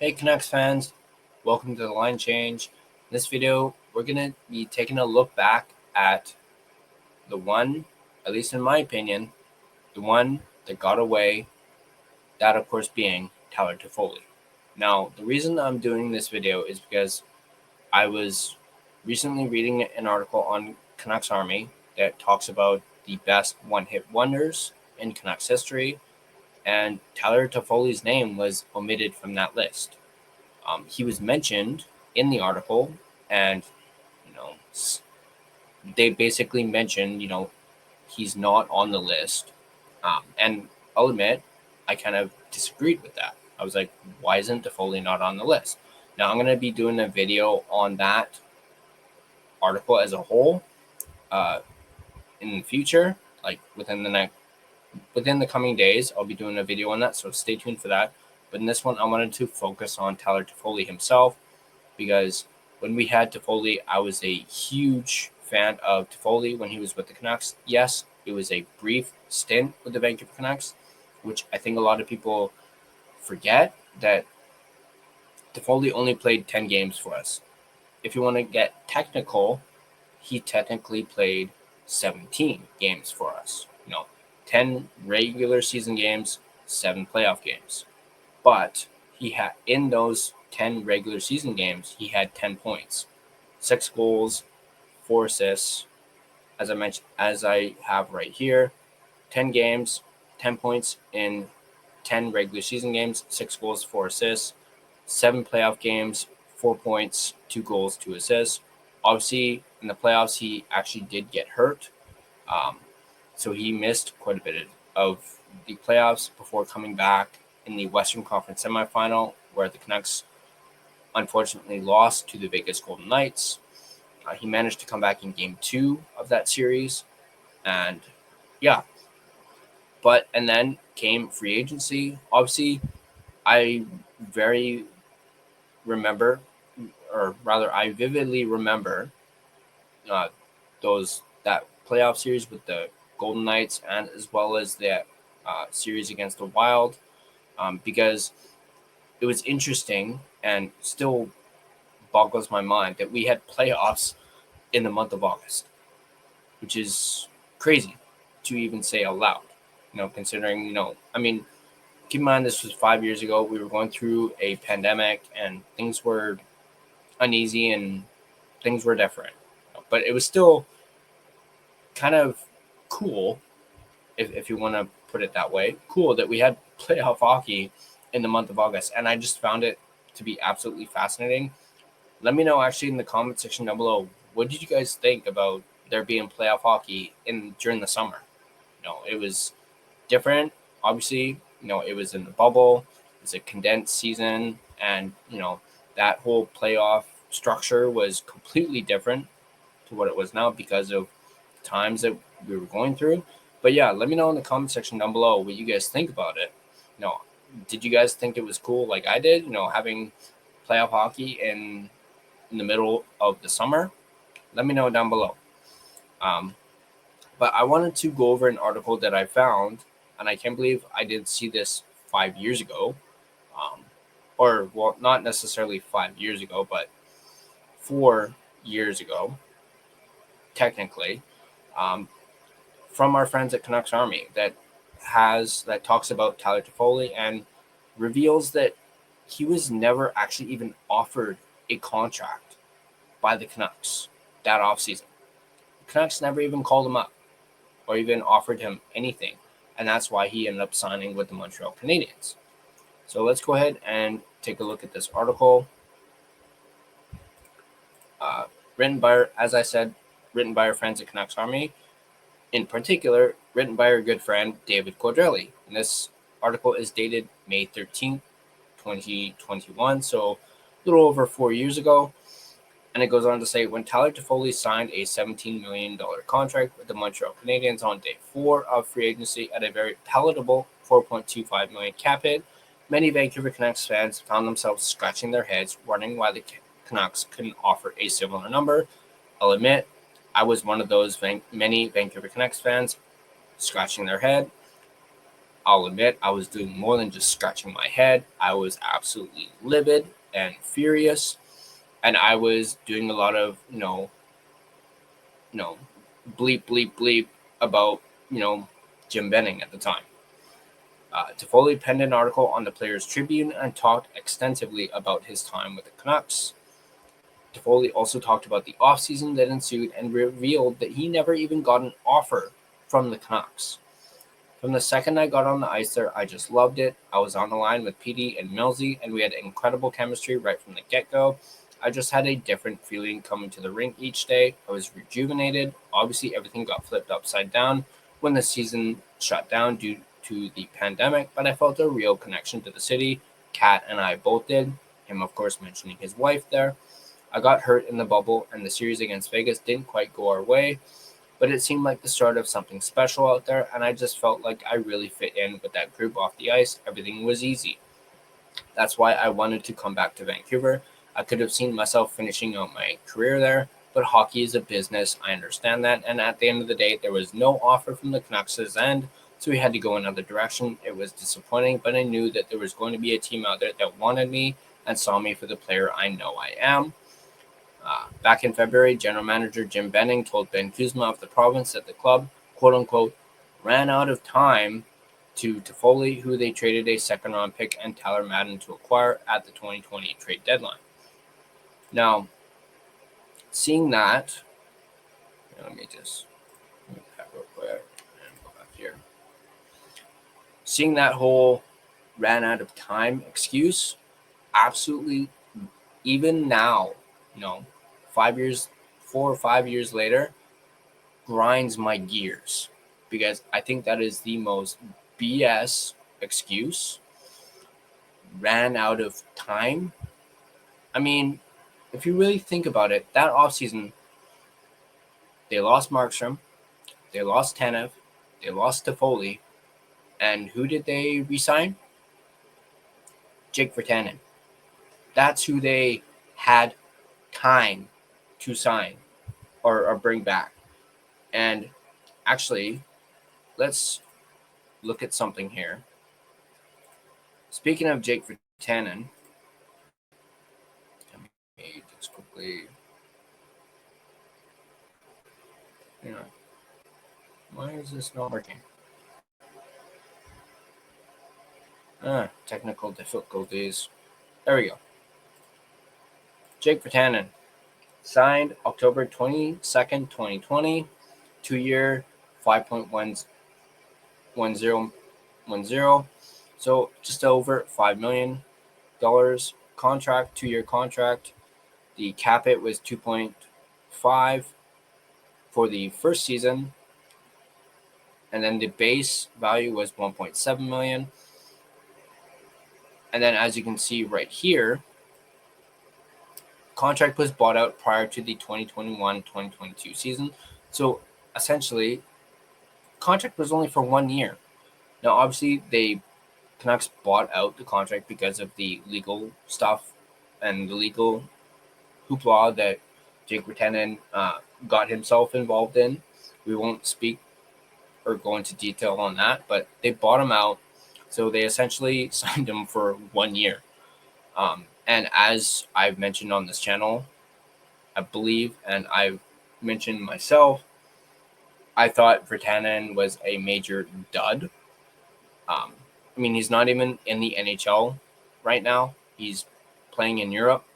Hey Canucks fans, welcome to the Line Change. In this video, we're going to be taking a look back at the one, at least in my opinion, the one that got away, that of course being Tyler Toffoli. Now, the reason I'm doing this video is because I was recently reading an article on Canucks Army that talks about the best one-hit wonders in Canucks history, and Tyler Toffoli's name was omitted from that list. He was mentioned in the article, and you know, they basically mentioned, he's not on the list. And I'll admit, I kind of disagreed with that. I was like, why isn't Toffoli not on the list? Now I'm going to be doing a video on that article as a whole in the future, like within the coming days. I'll be doing a video on that, so stay tuned for that. But in this one, I wanted to focus on Tyler Toffoli himself, because when we had Toffoli, I was a huge fan of Toffoli when he was with the Canucks. Yes, it was a brief stint with the Vancouver Canucks, which I think a lot of people forget, that Toffoli only played 10 games for us. If you want to get technical, he technically played 17 games for us. 10 regular season games, 7 playoff games. But he had, in those 10 regular season games, he had 10 points, 6 goals, 4 assists. As I mentioned, as I have right here, 10 games, 10 points in 10 regular season games, 6 goals, 4 assists, 7 playoff games, 4 points, 2 goals, 2 assists. Obviously, in the playoffs, he actually did get hurt. So he missed quite a bit of the playoffs before coming back in the Western Conference semifinal, where the Canucks unfortunately lost to the Vegas Golden Knights. He managed to come back in Game 2 of that series, and then came free agency. Obviously, I vividly remember that playoff series with the Golden Knights, and as well as the series against the Wild, because it was interesting and still boggles my mind that we had playoffs in the month of August, which is crazy to even say out loud, considering, keep in mind this was 5 years ago. We were going through a pandemic and things were uneasy and things were different, but it was still kind of cool, if you want to put it that way, cool that we had playoff hockey in the month of August. And I just found it to be absolutely fascinating. Let me know actually in the comment section down below, what did you guys think about there being playoff hockey during the summer? It was different. Obviously, it was in the bubble. It's a condensed season, and that whole playoff structure was completely different to what it was now because of times that we were going through. But yeah, let me know in the comment section down below what you guys think about it. Did you guys think it was cool like I did, having playoff hockey in the middle of the summer? Let me know down below. But I wanted to go over an article that I found, and I can't believe I didn't see this 5 years ago. Not necessarily 5 years ago, but 4 years ago, technically, from our friends at Canucks Army that talks about Tyler Toffoli and reveals that he was never actually even offered a contract by the Canucks that offseason. The Canucks never even called him up or even offered him anything, and that's why he ended up signing with the Montreal Canadiens. So let's go ahead and take a look at this article. Written by our friends at Canucks Army, in particular, written by our good friend David Quadrelli. And this article is dated May 13th, 2021, so a little over 4 years ago. And it goes on to say, when Tyler Toffoli signed a $17 million contract with the Montreal Canadiens on day 4 of free agency at a very palatable $4.25 million cap hit, many Vancouver Canucks fans found themselves scratching their heads, wondering why the Canucks couldn't offer a similar number. I'll admit, I was one of those many Vancouver Canucks fans scratching their head. I'll admit I was doing more than just scratching my head. I was absolutely livid and furious, and I was doing a lot of bleep bleep bleep about Jim Benning at the time. Toffoli penned an article on the Players Tribune and talked extensively about his time with the Canucks. Toffoli also talked about the offseason that ensued and revealed that he never even got an offer from the Canucks. From the second I got on the ice there, I just loved it. I was on the line with PD and Millsy, and we had incredible chemistry right from the get-go. I just had a different feeling coming to the rink each day. I was rejuvenated. Obviously, everything got flipped upside down when the season shut down due to the pandemic, but I felt a real connection to the city. Kat and I both did. Him, of course, mentioning his wife there. I got hurt in the bubble, and the series against Vegas didn't quite go our way, but it seemed like the start of something special out there, and I just felt like I really fit in with that group off the ice. Everything was easy. That's why I wanted to come back to Vancouver. I could have seen myself finishing out my career there, but hockey is a business. I understand that, and at the end of the day, there was no offer from the Canucks' end, so we had to go another direction. It was disappointing, but I knew that there was going to be a team out there that wanted me and saw me for the player I know I am. Back in February, general manager Jim Benning told Ben Kuzma of the province that the club, quote-unquote, ran out of time to Toffoli, who they traded a second-round pick and Tyler Madden to acquire at the 2020 trade deadline. Now, seeing that, let me just move that real quick and go back here. Seeing that whole ran out of time excuse, absolutely, even now, 4 or 5 years later, grinds my gears because I think that is the most BS excuse. Ran out of time. I mean, if you really think about it, that offseason, they lost Markstrom, they lost Tanev, they lost Toffoli, and who did they re-sign? Jake Virtanen. That's who they had time to sign or bring back. And actually, let's look at something here. Speaking of Jake Virtanen, let me just quickly. Why is this not working? Technical difficulties. There we go. Jake Virtanen signed October 22nd, 2020, 2-year, $5.1010. So just over $5 million contract, 2-year contract. The cap hit was 2.5 for the first season, and then the base value was 1.7 million. And then, as you can see right here, contract was bought out prior to the 2021-2022 season. So essentially, contract was only for 1 year. Now, obviously, the Canucks bought out the contract because of the legal stuff and the legal hoopla that Jake Virtanen got himself involved in. We won't speak or go into detail on that, but they bought him out. So they essentially signed him for 1 year. And as I've mentioned on this channel, I believe, and I've mentioned myself, I thought Virtanen was a major dud. I mean, he's not even in the NHL right now. He's playing in Europe.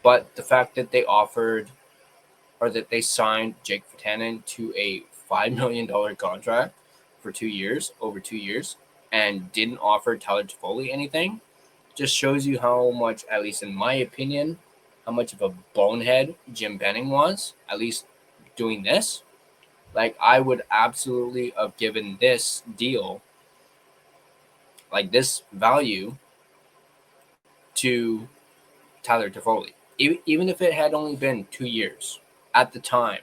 But the fact that they offered or that they signed Jake Virtanen to a $5 million contract for 2 years, over 2 years, and didn't offer Tyler Toffoli anything, just shows you how much, at least in my opinion, how much of a bonehead Jim Benning was, at least doing this. Like, I would absolutely have given this deal, like this value, to Tyler Toffoli. Even if it had only been 2 years at the time,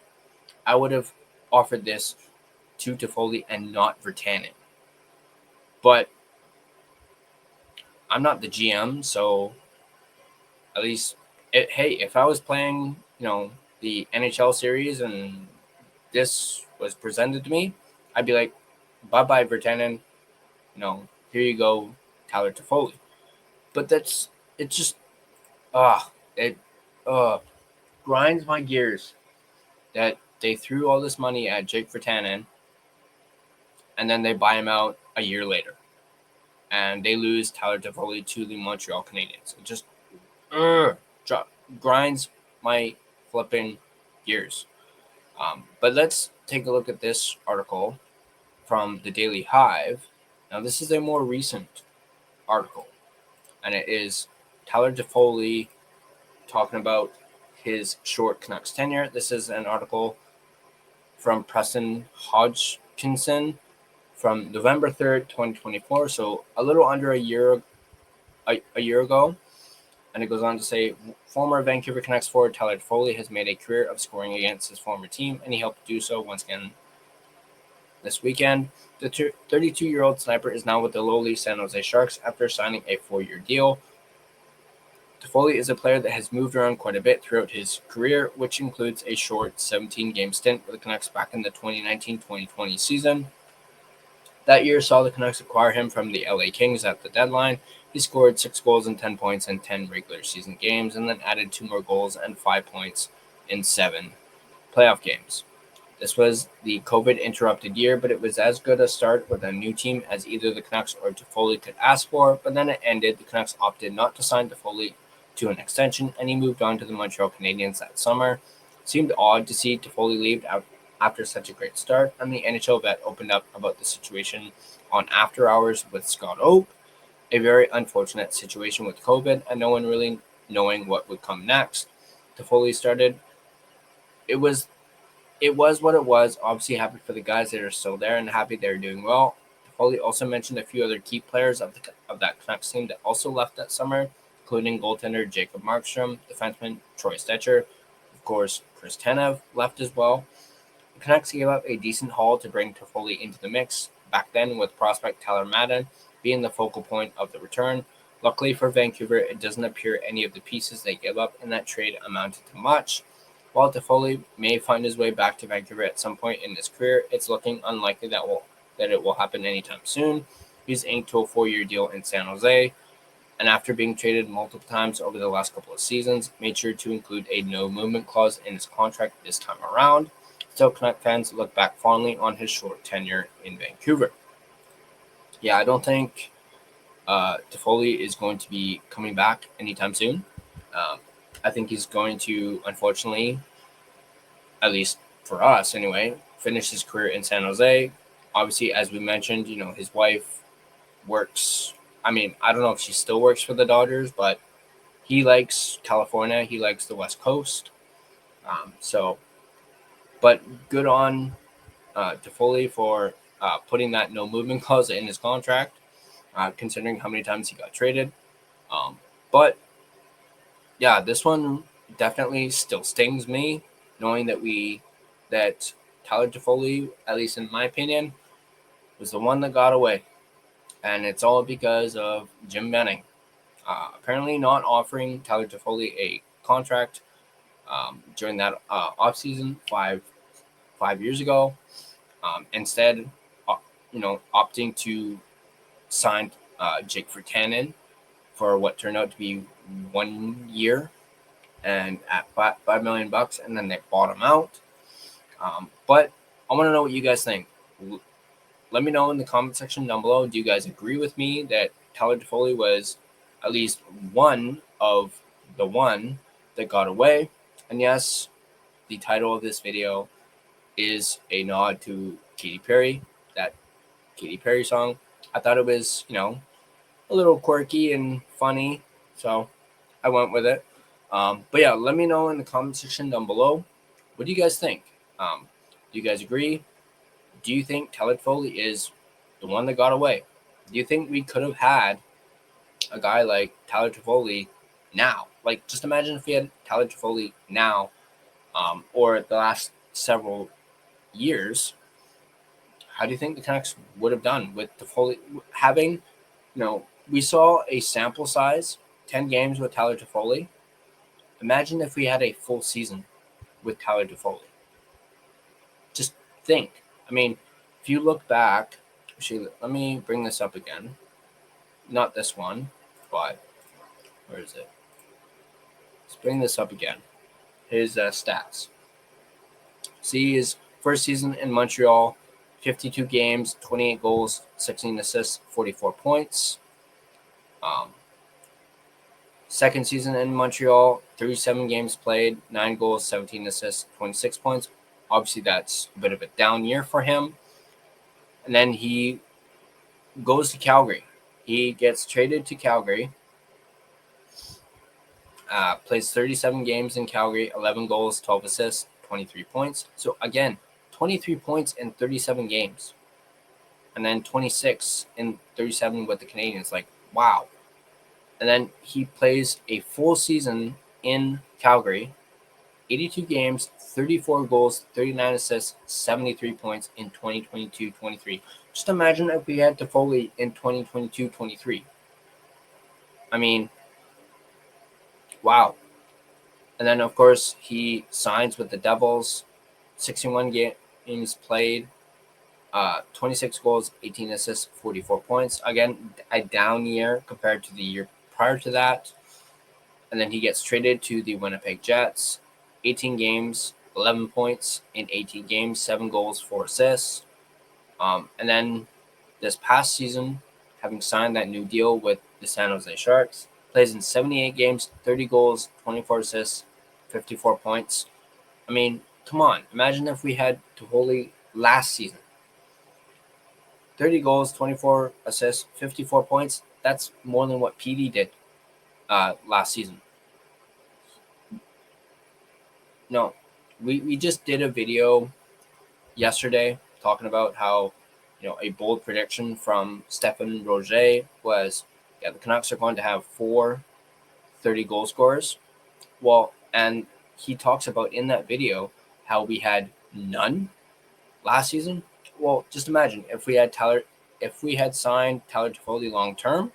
I would have offered this to Toffoli and not Virtanen. But I'm not the GM, so at least, hey, if I was playing, the NHL series and this was presented to me, I'd be like, bye-bye, Virtanen. here you go, Tyler Toffoli. But it just it grinds my gears that they threw all this money at Jake Virtanen, and then they buy him out a year later, and they lose Tyler Toffoli to the Montreal Canadiens. It just grinds my flipping gears. But let's take a look at this article from the Daily Hive. Now, this is a more recent article, and it is Tyler Toffoli talking about his short Canucks tenure. This is an article from Preston Hodgkinson from November 3rd, 2024, so a little under a year ago. And it goes on to say, former Vancouver Canucks forward Tyler Toffoli has made a career of scoring against his former team, and he helped do so once again this weekend. The 32-year-old sniper is now with the lowly San Jose Sharks after signing a 4-year deal. Toffoli is a player that has moved around quite a bit throughout his career, which includes a short 17-game stint with the Canucks back in the 2019-2020 season. That year saw the Canucks acquire him from the LA Kings at the deadline. He scored 6 goals and 10 points in 10 regular season games, and then added 2 more goals and 5 points in 7 playoff games. This was the COVID-interrupted year, but it was as good a start with a new team as either the Canucks or Toffoli could ask for, but then it ended. The Canucks opted not to sign Toffoli to an extension, and he moved on to the Montreal Canadiens that summer. It seemed odd to see Toffoli leave after such a great start, and the NHL vet opened up about the situation on After Hours with Scott Oak. A very unfortunate situation with COVID, and no one really knowing what would come next. Toffoli started. It was what it was. Obviously happy for the guys that are still there and happy they're doing well. Toffoli also mentioned a few other key players of that Canucks team that also left that summer, including goaltender Jacob Markstrom, defenseman Troy Stecher. Of course, Chris Tanev left as well. The Canucks gave up a decent haul to bring Toffoli into the mix back then, with prospect Tyler Madden being the focal point of the return. Luckily for Vancouver, it doesn't appear any of the pieces they gave up in that trade amounted to much. While Toffoli may find his way back to Vancouver at some point in his career, it's looking unlikely that it will happen anytime soon. He's inked to a 4-year deal in San Jose, and after being traded multiple times over the last couple of seasons, made sure to include a no-movement clause in his contract this time around. Still, Canuck fans look back fondly on his short tenure in Vancouver. Yeah, I don't think Toffoli is going to be coming back anytime soon. I think he's going to, unfortunately, at least for us anyway, finish his career in San Jose. Obviously, as we mentioned, his wife works. I mean, I don't know if she still works for the Dodgers, but he likes California. He likes the West Coast. But good on Toffoli for putting that no movement clause in his contract, considering how many times he got traded. But yeah, this one definitely still stings me, knowing that Tyler Toffoli, at least in my opinion, was the one that got away, and it's all because of Jim Benning. Apparently, not offering Tyler Toffoli a contract during that offseason 5 years ago. Instead, opting to sign Jake Virtanen for what turned out to be 1 year and at $5 million, and then they bought him out. But I want to know what you guys think. Let me know in the comment section down below. Do you guys agree with me that Tyler Toffoli was at least one of the one that got away? And yes, the title of this video is a nod to Katy Perry, that Katy Perry song. I thought it was, a little quirky and funny, so I went with it. But yeah, let me know in the comment section down below. What do you guys think? Do you guys agree? Do you think Tyler Toffoli is the one that got away? Do you think we could have had a guy like Tyler Toffoli now? Like, just imagine if we had Tyler Toffoli now, or the last several years. How do you think the Canucks would have done with Toffoli having, we saw a sample size, 10 games with Tyler Toffoli. Imagine if we had a full season with Tyler Toffoli. Just think. I mean, if you look back, Actually, let me bring this up again. Not this one, but where is it? Let's bring this up again. His stats. See his first season in Montreal, 52 games, 28 goals, 16 assists, 44 points. Second season in Montreal, 37 games played, 9 goals, 17 assists, 26 points. Obviously, that's a bit of a down year for him. And then he goes to Calgary. He gets traded to Calgary, plays 37 games in Calgary, 11 goals, 12 assists, 23 points. So, again, 23 points in 37 games. And then 26 in 37 with the Canadiens. Like, wow. And then he plays a full season in Calgary, 82 games, 34 goals, 39 assists, 73 points in 2022-23. Just imagine if we had Toffoli in 2022-23. I mean, wow. And then, of course, he signs with the Devils, 61 games played, 26 goals, 18 assists, 44 points. Again, a down year compared to the year prior to that. And then he gets traded to the Winnipeg Jets, 18 games, 11 points in 18 games, 7 goals, 4 assists. And then this past season, having signed that new deal with the San Jose Sharks, plays in 78 games, 30 goals, 24 assists, 54 points. I mean, come on. Imagine if we had Toffoli last season. 30 goals, 24 assists, 54 points. That's more than what PD did last season. No, we just did a video yesterday talking about how, a bold prediction from Stefan Roger was, the Canucks are going to have 4 30-goal scorers. Well, and he talks about in that video how we had none last season. Well, just imagine if we had signed Tyler Toffoli long term,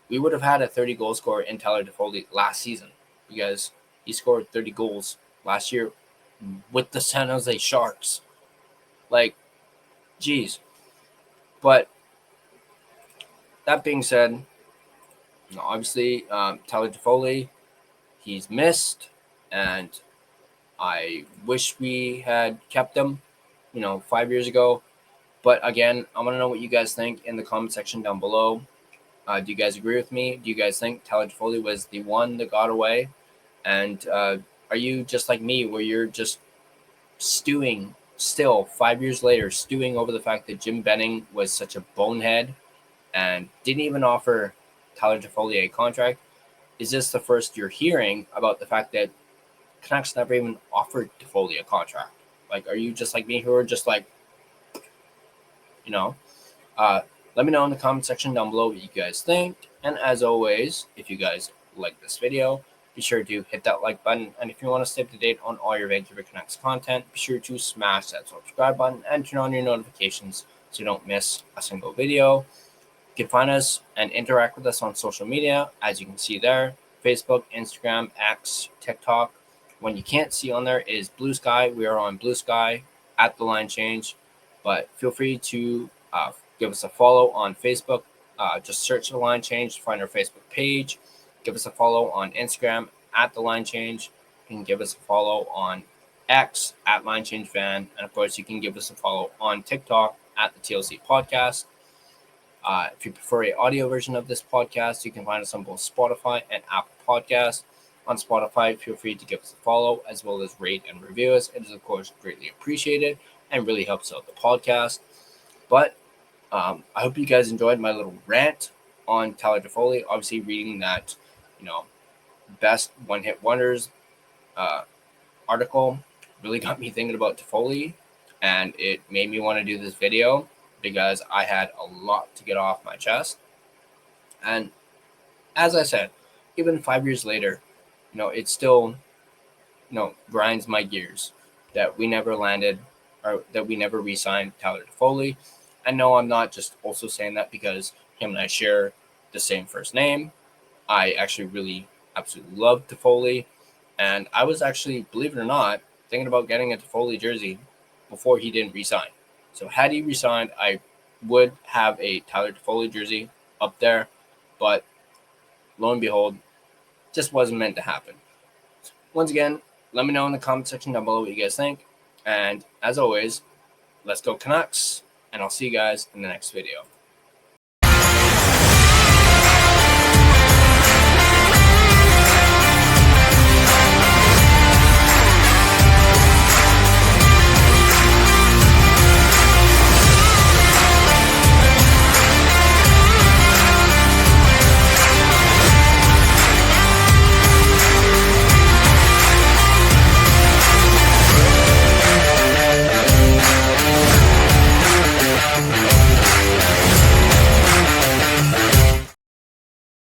we would have had a 30-goal scorer in Tyler Toffoli last season because he scored 30 goals last year with the San Jose Sharks. Like, geez. But that being said, obviously, Tyler Toffoli, he's missed, and I wish we had kept him, 5 years ago. But again, I want to know what you guys think in the comment section down below. Do you guys agree with me? Do you guys think Tyler Toffoli was the one that got away? And are you just like me, where you're just stewing still 5 years later, stewing over the fact that Jim Benning was such a bonehead and didn't even offer Tyler Toffoli a contract? Is this the first you're hearing about the fact that Canucks never even offered Toffoli a contract? Like, are you just like me, who are just like, let me know in the comment section down below what you guys think. And as always, if you guys like this video, be sure to hit that like button. And if you want to stay up to date on all your Vancouver Canucks content, be sure to smash that subscribe button and turn on your notifications so you don't miss a single video. You can find us and interact with us on social media, as you can see there: Facebook, Instagram, X, TikTok. When you can't see on there is Blue Sky. We are on Blue Sky at The Line Change. But feel free to give us a follow on Facebook. Just search The Line Change to find our Facebook page. Give us a follow on Instagram at The Line Change. You can give us a follow on X at Line Change Van. And of course, you can give us a follow on TikTok at the TLC Podcast. If you prefer an audio version of this podcast, you can find us on both Spotify and Apple Podcasts. On Spotify, feel free to give us a follow as well as rate and review us. It is, of course, greatly appreciated and really helps out the podcast. But I hope you guys enjoyed my little rant on Tyler Toffoli. Obviously, reading that, best one-hit wonders article really got me thinking about Toffoli, and it made me want to do this video because I had a lot to get off my chest. And as I said, even 5 years later, it still, grinds my gears that we never landed, or that we never re-signed Tyler Toffoli. I know I'm not just also saying that because him and I share the same first name. I actually really absolutely love Toffoli, and I was actually, believe it or not, thinking about getting a Toffoli jersey before he didn't re-sign. So had he re-signed, I would have a Tyler Toffoli jersey up there, but lo and behold, just wasn't meant to happen. Once again, let me know in the comment section down below what you guys think. And as always, let's go Canucks, and I'll see you guys in the next video.